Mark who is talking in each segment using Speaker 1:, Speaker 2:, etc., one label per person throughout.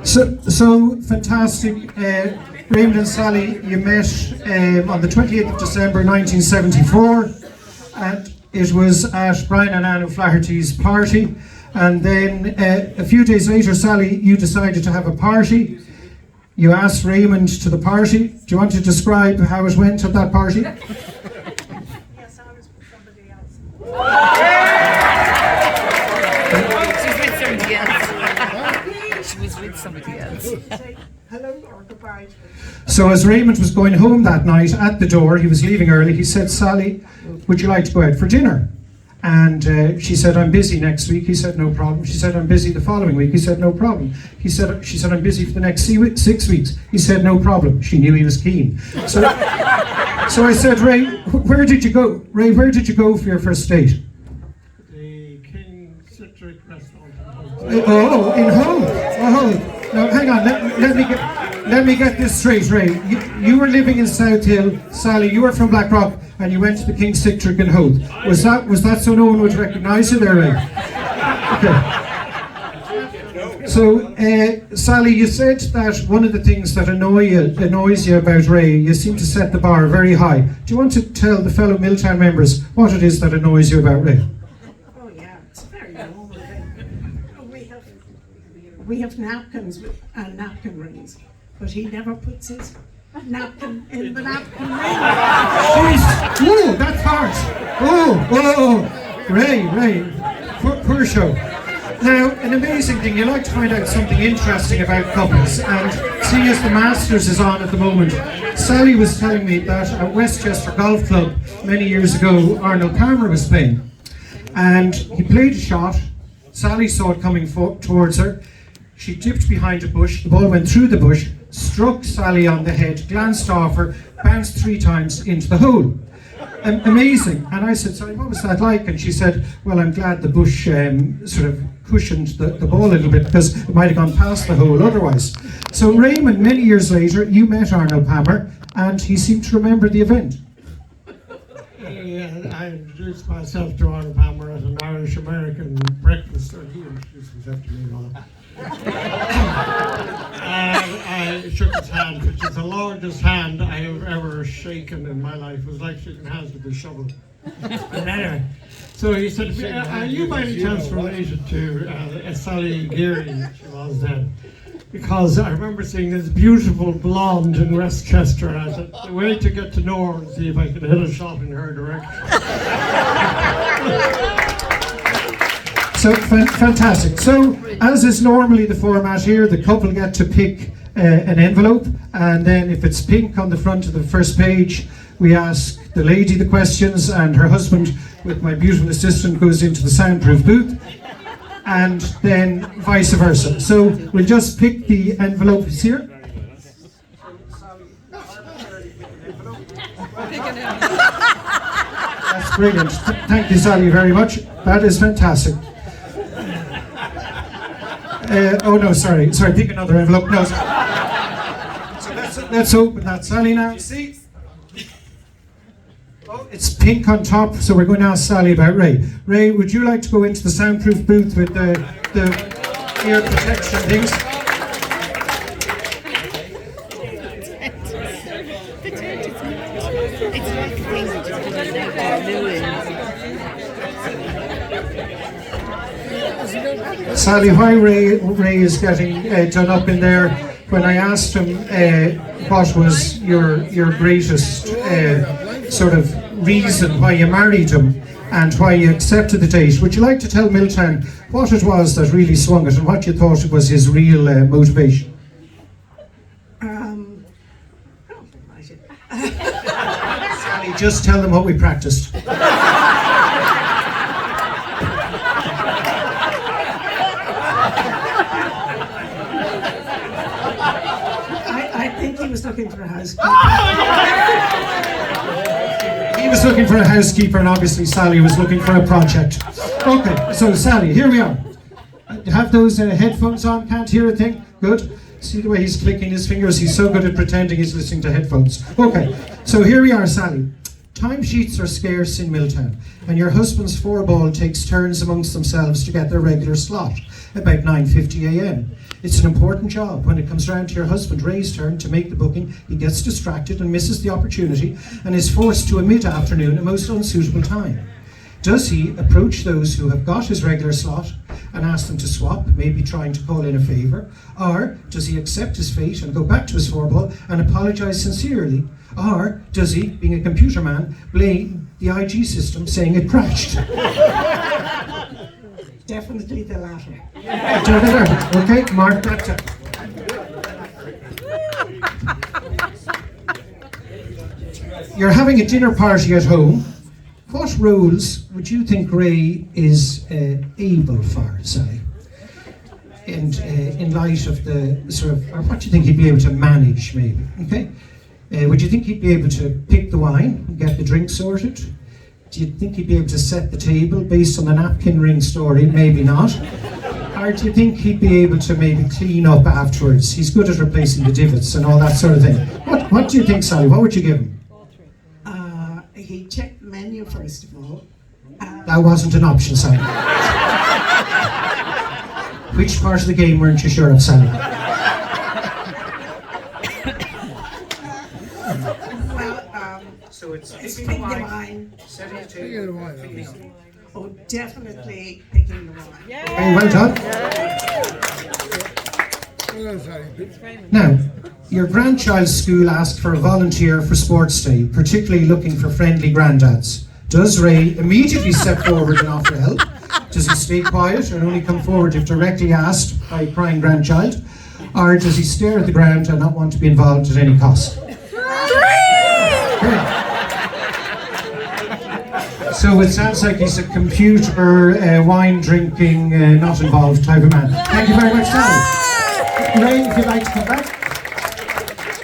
Speaker 1: So fantastic. Raymond and Sally, you met on the 28th of December 1974, and it was at Brian and Anne O'Flaherty's party. And then a few days later, Sally, you decided to have a party. You asked Raymond to the party. Do you want to describe how it went at that party?
Speaker 2: Yes, I was with somebody else.
Speaker 3: She was with somebody else.
Speaker 2: Say hello or goodbye.
Speaker 1: So as Raymond was going home that night, at the door, he was leaving early, he said, Sally, would you like to go out for dinner? And she said, I'm busy next week. He said, no problem. She said, I'm busy the following week. He said, no problem. She said, I'm busy for the next 6 weeks. He said, no problem. She knew he was keen. So I said, Ray, where did you go? Ray, where did you go for your first date?
Speaker 4: The King Citric Restaurant.
Speaker 1: Oh, in Hull. Oh, now hang on. Let me get this straight, Ray. You were living in South Hill. Sally, you were from Blackrock, and you went to the King Citric in Hull. Was that so no one would recognise you there, Ray? Okay. So, Sally, you said that one of the things that annoys you about Ray, you seem to set the bar very high. Do you want to tell the fellow Milltown members what it is that annoys you about Ray?
Speaker 2: Oh yeah, it's a very normal thing. We have napkins and napkin rings, but he never puts his napkin in the napkin ring.
Speaker 1: Jeez. Oh, that's harsh. Oh, Ray, poor show. Now, an amazing thing, you like to find out something interesting about couples, and seeing as the Masters is on at the moment, Sally was telling me that at Westchester Golf Club many years ago, Arnold Palmer was playing, and he played a shot. Sally saw it coming towards her. She dipped behind a bush, the ball went through the bush, struck Sally on the head, glanced off her, bounced 3 times into the hole. Amazing. And I said, sorry, what was that like? And she said, well, I'm glad the bush sort of cushioned the ball a little bit, because it might have gone past the hole otherwise. So Raymond, many years later, you met Arnold Palmer, and he seemed to remember the event.
Speaker 4: I introduced myself to Arnold Palmer at an Irish-American breakfast, or he introduced himself to me and all that. I shook his hand, which is the largest hand I have ever shaken in my life. It was like shaking hands with a shovel. But anyway, so he said, are you by any chance related to Sally Geary, she was then? Because I remember seeing this beautiful blonde in Westchester, and I said, the way to get to know her and see if I could hit a shot in her direction.
Speaker 1: So fantastic. So, as is normally the format here, the couple get to pick an envelope, and then if it's pink on the front of the first page, we ask the lady the questions, and her husband, with my beautiful assistant, goes into the soundproof booth, and then vice versa. So we'll just pick the envelopes here. That's brilliant. Thank you, Sally, very much. That is fantastic. Oh no, sorry, pick another envelope. No. So let's open that, Sally, now. See? Oh, it's pink on top, so we're going to ask Sally about Ray. Ray, would you like to go into the soundproof booth with the ear protection things? Sally, while Ray is getting done up in there, when I asked him what was your greatest sort of reason why you married him and why you accepted the date, would you like to tell Milltown what it was that really swung it and what you thought was his real motivation? Sally, just tell them what we practiced.
Speaker 2: I think he was looking for a housekeeper.
Speaker 1: He was looking for a housekeeper, and obviously Sally was looking for a project. Okay, so Sally, here we are. You have those headphones on, can't hear a thing? Good. See the way he's clicking his fingers? He's so good at pretending he's listening to headphones. Okay, so here we are, Sally. Timesheets are scarce in Milltown, and your husband's four-ball takes turns amongst themselves to get their regular slot, about 9:50 a.m. It's an important job. When it comes round to your husband Ray's turn to make the booking, he gets distracted and misses the opportunity and is forced to a mid-afternoon, a most unsuitable time. Does he approach those who have got his regular slot and ask them to swap, maybe trying to call in a favour? Or does he accept his fate and go back to his four-ball and apologise sincerely? Or does he, being a computer man, blame the IG system saying it crashed?
Speaker 2: Definitely the latter.
Speaker 1: Okay, mark that down. You're having a dinner party at home. What roles would you think Ray is able for, Sally? And in light of the sort of, or what do you think he'd be able to manage, maybe? Okay. Would you think he'd be able to pick the wine and get the drink sorted? Do you think he'd be able to set the table based on the napkin ring story? Maybe not. Or do you think he'd be able to maybe clean up afterwards? He's good at replacing the divots and all that sort of thing. What do you think, Sally? What would you give him?
Speaker 2: He checked the menu first of all.
Speaker 1: That wasn't an option, Sally. Which part of the game weren't you sure of, Sally? So it's
Speaker 2: Picking the wine.
Speaker 1: setting the table, cleaning up.
Speaker 2: Oh, definitely picking the wine.
Speaker 1: Okay, well done. Now, your grandchild's school asked for a volunteer for sports day, particularly looking for friendly granddads. Does Ray immediately step forward and offer help? Does he stay quiet and only come forward if directly asked by a crying grandchild? Or does he stare at the ground and not want to be involved at any cost? So it sounds like he's a computer, wine drinking, not involved type of man. Thank you very much, Sally. Ray, if you'd like to come back.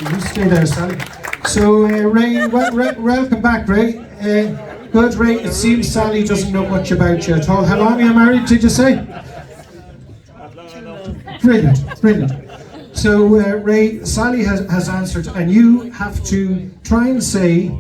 Speaker 1: You stay there, Sally. So, Ray, welcome back, Ray. Good, Ray. It seems Sally doesn't know much about you at all. How long are you married, did you say? Brilliant, brilliant. So, Ray, Sally has answered, and you have to try and say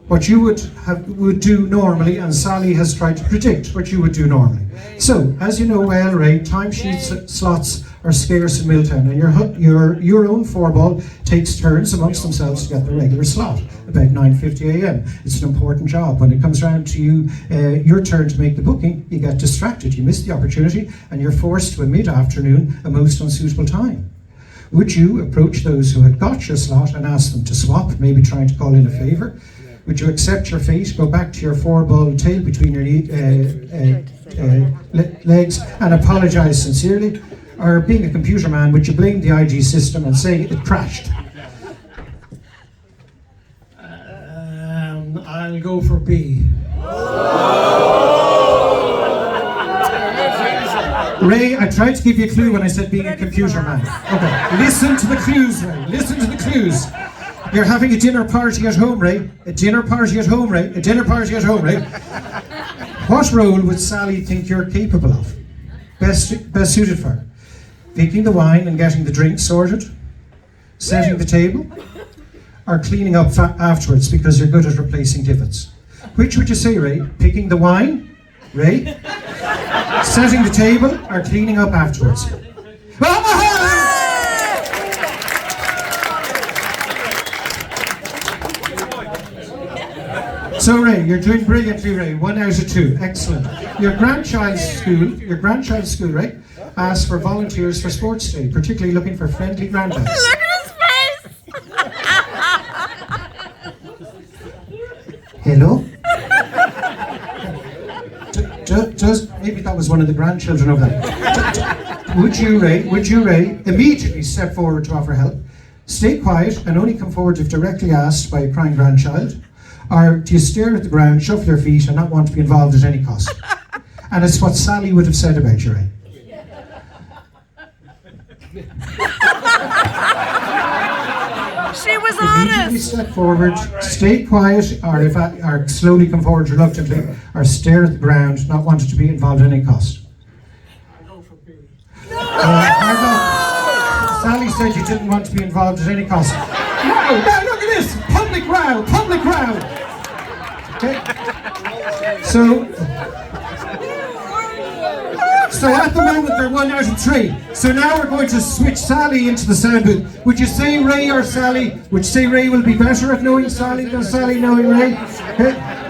Speaker 1: what you would do normally, and Sally has tried to predict what you would do normally. So, as you know well, Ray, timesheet slots are scarce in Milltown, and your own four-ball takes turns amongst themselves to get the regular slot, about 9:50 a.m. It's an important job. When it comes round to your turn to make the booking, you get distracted, you miss the opportunity, and you're forced to a mid-afternoon, a most unsuitable time. Would you approach those who had got your slot and ask them to swap, maybe trying to call in a favour? Would you accept your fate, go back to your four-ball tail between your legs and apologise sincerely? Or being a computer man, would you blame the IG system and say it crashed?
Speaker 4: I'll go for B.
Speaker 1: Ray, I tried to give you a clue when I said being a computer man. Okay, listen to the clues, Ray. Listen to the clues. You're having a dinner party at home, Ray. A dinner party at home, Ray. A dinner party at home, Ray. What role would Sally think you're capable of? Best suited for her? Picking the wine and getting the drinks sorted? Setting the table? Or cleaning up afterwards because you're good at replacing divots? Which would you say, Ray? Picking the wine? Ray? Setting the table or cleaning up afterwards? So Ray, you're doing brilliantly, Ray. 1 out of 2. Excellent. Your grandchild's school, Ray, asked for volunteers for sports day, particularly looking for friendly granddads.
Speaker 3: Look at his face!
Speaker 1: Hello? Maybe that was one of the grandchildren over there. Would you, Ray, immediately step forward to offer help? Stay quiet and only come forward if directly asked by a crying grandchild? Or do you stare at the ground, shuffle your feet and not want to be involved at any cost? And it's what Sally would have said about you, Ray.
Speaker 3: She was
Speaker 1: Immediately
Speaker 3: honest!
Speaker 1: step forward, stay quiet, or slowly come forward reluctantly, or stare at the ground, not wanting to be involved at any cost. Sally said you didn't want to be involved at any cost. No, look at this! Public row! Okay. So at the moment they're 1 out of 3. So now we're going to switch Sally into the sound booth. Would you say Ray or Sally? Would you say Ray will be better at knowing Sally than Sally knowing Ray? Okay.